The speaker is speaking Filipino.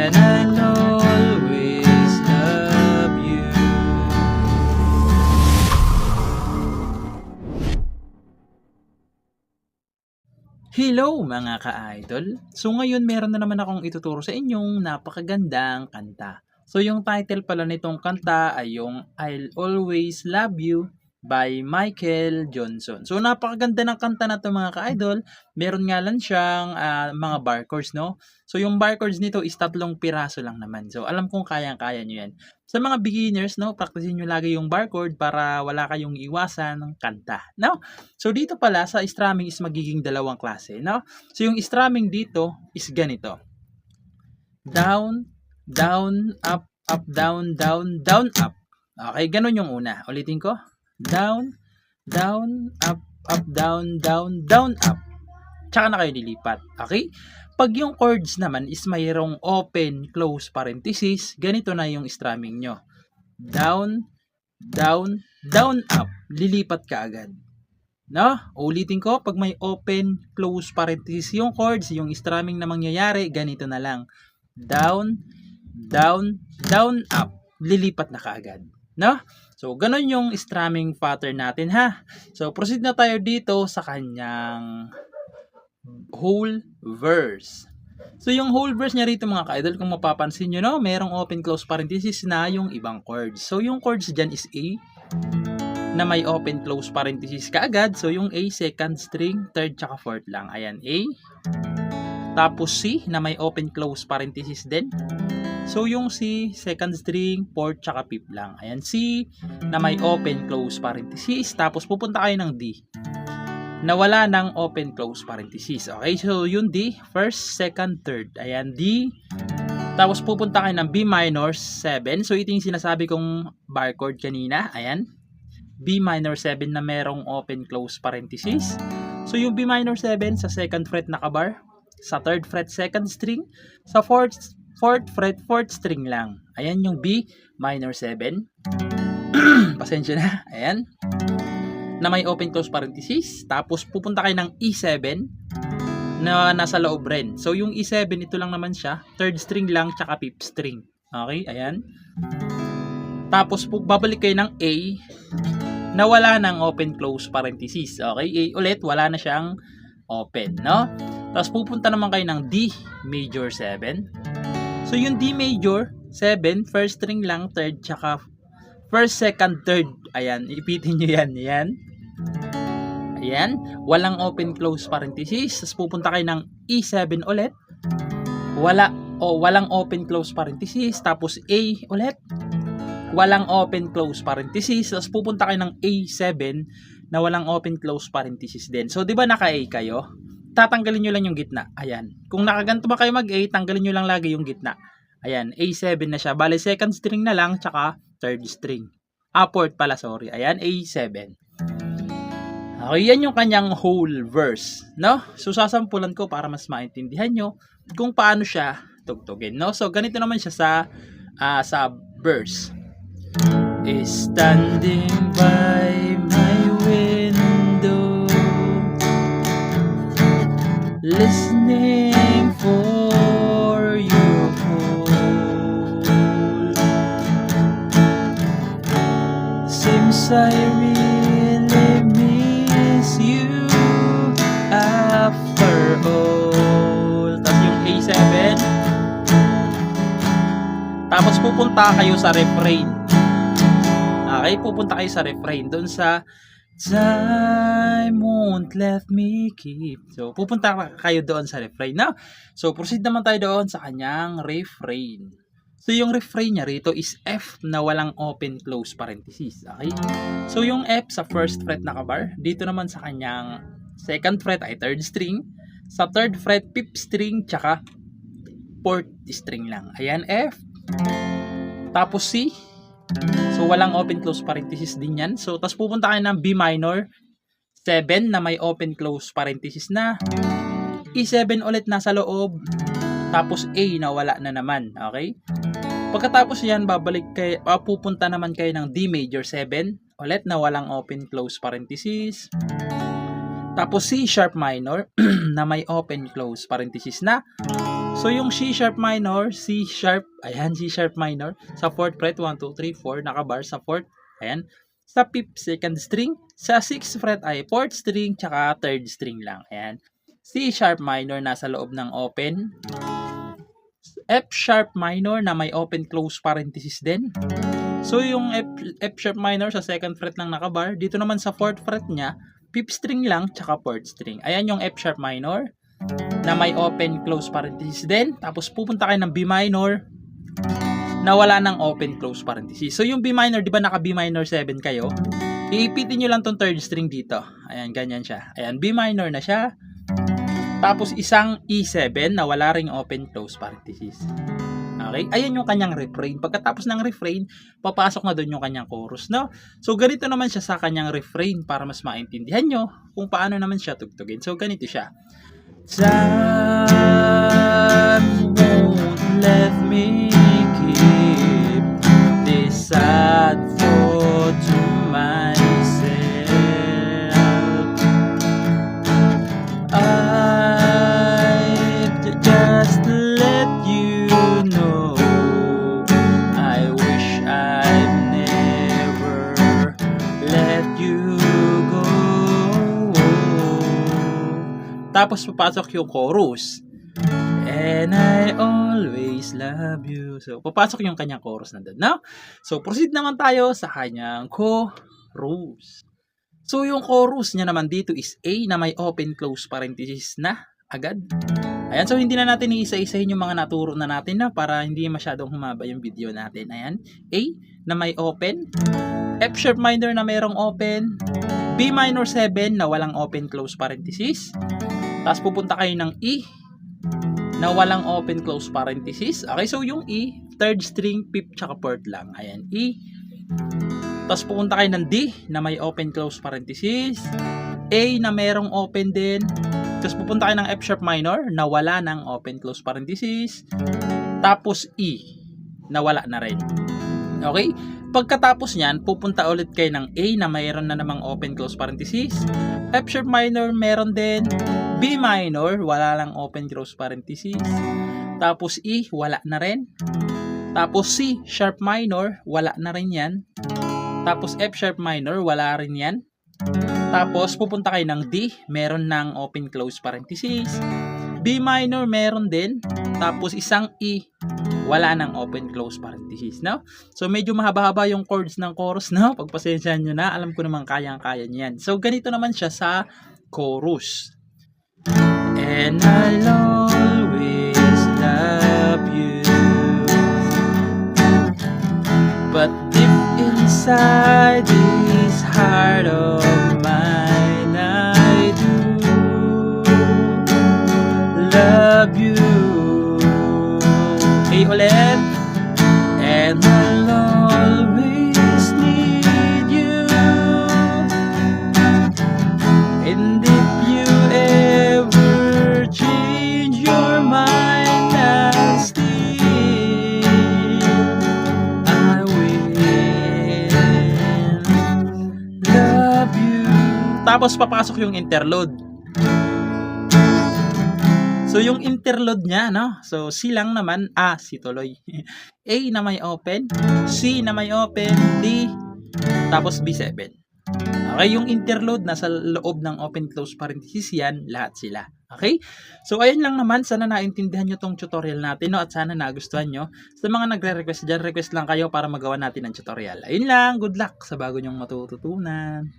and I'll always love you. Hello mga ka-idol! So ngayon meron na naman akong ituturo sa inyong napakagandang kanta. So yung title pala nitong kanta ay yung I'll Always Love You by Michael Johnson. So napakaganda ng kanta na to mga ka-idol. Meron nga lang siyang mga bar chords, no? So yung bar chords nito is 3 piraso lang naman. So alam kong kayang-kaya nyo yan. Sa mga beginners, no, practicein nyo lagi yung bar chord para wala kayong iwasan ng kanta, no? So dito pala sa strumming is magiging dalawang klase, no? So yung strumming dito is ganito. Down, down, up, up, down, down, down, up. Okay, ganun yung una. Ulitin ko. Down, down, up, up, down, down, down, up. Tsaka na kayo lilipat. Okay? Pag yung chords naman is mayroong open, close parenthesis, ganito na yung strumming nyo. Down, down, down, up. Lilipat ka agad. No? Ulitin ko, pag may open, close parenthesis yung chords, yung strumming na mangyayari, ganito na lang. Down, down, down, up. Lilipat na kaagad. No? So, ganun yung strumming pattern natin, ha? So, proceed na tayo dito sa kanyang whole verse. So, yung whole verse niya rito mga ka-idol, kung mapapansin nyo, no? Merong open, close parenthesis na yung ibang chords. So, yung chords dyan is A, na may open, close parenthesis kaagad. So, yung A, second string, third, tsaka fourth lang. Ayan, A. Tapos C, na may open, close parenthesis din. So, yung C, second string, fourth, tsaka fifth lang. Ayan, C, na may open, close parenthesis. Tapos, pupunta kayo ng D, na wala ng open, close parenthesis. Okay, so yung D, first, second, third. Ayan, D. Tapos, pupunta kayo ng B minor 7. So, ito yung sinasabi kong bar chord kanina. Ayan, B minor 7 na merong open, close parenthesis. So, yung B minor 7 sa second fret nakabar. Sa third fret, second string. Sa fourth fret, fourth string lang. Ayan yung B minor 7. Pasensya na. Ayan. Na may open close parenthesis. Tapos pupunta kayo ng E7 na nasa loob rin. So yung E7 ito lang naman siya. Third string lang tsaka fifth string. Okay, ayan. Tapos babalik kayo ng A na wala ng open close parenthesis. Okay, A ulit, wala na siyang open, no? Tapos pupunta naman kayo ng D major 7. So yung D major 7, first string lang, third, tsaka first, second, third. Ayan, ipitin nyo yan. Ayan. Ayan. Walang open, close parenthesis. Tapos pupunta kayo ng E7 ulit. Walang open, close parenthesis. Tapos A ulit. Walang open, close parenthesis. Tapos pupunta kayo ng A7 na walang open, close parenthesis din. So, di ba naka-A kayo? Tatanggalin nyo lang yung gitna. Ayan. Kung nakaganto ba kayo mag-A, tanggalin nyo lang lagi yung gitna. Ayan, A7 na siya. Bale, second string na lang, tsaka third string. Fourth pala, sorry. Ayan, A7. Okay, yan yung kanyang whole verse, no? So, sasampulan ko para mas maintindihan nyo kung paano siya tugtugin, no? So, ganito naman siya sa verse. Standing by my window, listening for your call. Seems I really miss you after all. Tapos yung A7. Tapos pupunta kayo sa refrain. Okay, pupunta kayo sa refrain. Doon sa time won't let me keep. So, pupunta kayo doon sa refrain. Now, so, proceed naman tayo doon sa kanyang refrain. So, yung refrain niya rito is F na walang open, close parenthesis. Okay? So, yung F sa first fret nakabar. Dito naman sa kanyang second fret ay third string. Sa third fret, fifth string, tsaka fourth string lang. Ayan, F. Tapos C. So, walang open, close parenthesis din yan. So, tapos pupunta kayo ng B minor 7 na may open, close parenthesis na. E7 ulit nasa loob. Tapos A na wala na naman. Okay? Pagkatapos yan, pupunta naman kayo ng D major 7. Ulit na walang open, close parenthesis. Tapos C sharp minor na may open, close parenthesis na. So, yung C sharp minor, C sharp, ayan, C sharp minor, sa 4th fret, 1, 2, 3, 4, nakabar sa 4th, ayan, sa 5th, 2nd string, sa 6th fret ay 4th string, tsaka 3rd string lang, ayan. C sharp minor, nasa loob ng open, F sharp minor na may open close parenthesis din. So yung F sharp minor sa 2nd fret lang nakabar, dito naman sa 4th fret niya, 5th string lang tsaka 4th string. Ayan yung F sharp minor na may open close parenthesis din. Tapos pupunta kayo ng B minor na wala ng open close parenthesis. So yung B minor, di ba naka B minor 7 kayo? Iipitin nyo lang tong 3rd string dito. Ayan, ganyan siya. Ayan, B minor na siya. Tapos isang E7 na wala ring open close parenthesis. Okay? Ayan yung kanyang refrain. Pagkatapos ng refrain, papasok na doon yung kanyang chorus, no? So, ganito naman siya sa kanyang refrain para mas maintindihan nyo kung paano naman siya tugtugin. So, ganito siya. Time won't let me keep this sad thought to myself. Just let you know, I wish I'd never let you go. Tapos papasok yung chorus. And I always love you. So, papasok yung kanyang chorus na doon, no? So, proceed naman tayo sa kanyang chorus. So, yung chorus niya naman dito is A na may open close parenthesis na agad. Ayan, so hindi na natin iisa-isahin yung mga naturo na natin na para hindi masyadong humaba yung video natin. Ayan, A na may open, F sharp minor na mayroong open, B minor 7 na walang open close parenthesis, tapos pupunta kayo ng E na walang open close parenthesis. Okay, so yung E, 3rd string, 5th, tsaka 4th lang. Ayan, E. Tapos pupunta kayo ng D na may open close parenthesis, A na mayroong open din, tapos pupunta kayo ng F sharp minor na wala ng open close parenthesis, tapos E na wala na rin. Okay? Pagkatapos niyan, pupunta ulit kayo ng A na mayroon na namang open close parenthesis, F sharp minor meron din, B minor wala lang open close parenthesis, tapos E wala na rin, tapos C sharp minor wala na rin yan, tapos F sharp minor wala rin yan. Tapos, pupunta kayo ng D, meron ng open close parenthesis. B minor, meron din. Tapos, isang E, wala ng open close parenthesis, no? So, medyo mahaba-haba yung chords ng chorus, no? Pagpasensyahan nyo na, alam ko naman kayang-kaya nyo yan. So, ganito naman siya sa chorus. And I'll always love you, but deep inside this heart of mine, I do love you. Okay, ulit. And I'll always need you. And if you ever change your mind, I'll still, I will love you. Tapos papasok yung interlude. So yung interlude niya, no? So C lang naman, C tuloy. A na may open, C na may open, D, tapos B7. Okay, yung interlude nasa loob ng open close parenthesis yan, lahat sila. Okay? So ayun lang naman, sana naintindihan nyo tong tutorial natin, no? At sana nagustuhan nyo. Sa mga nagre-request dyan, request lang kayo para magawa natin ang tutorial. Ayun lang, good luck sa bago nyong matututunan.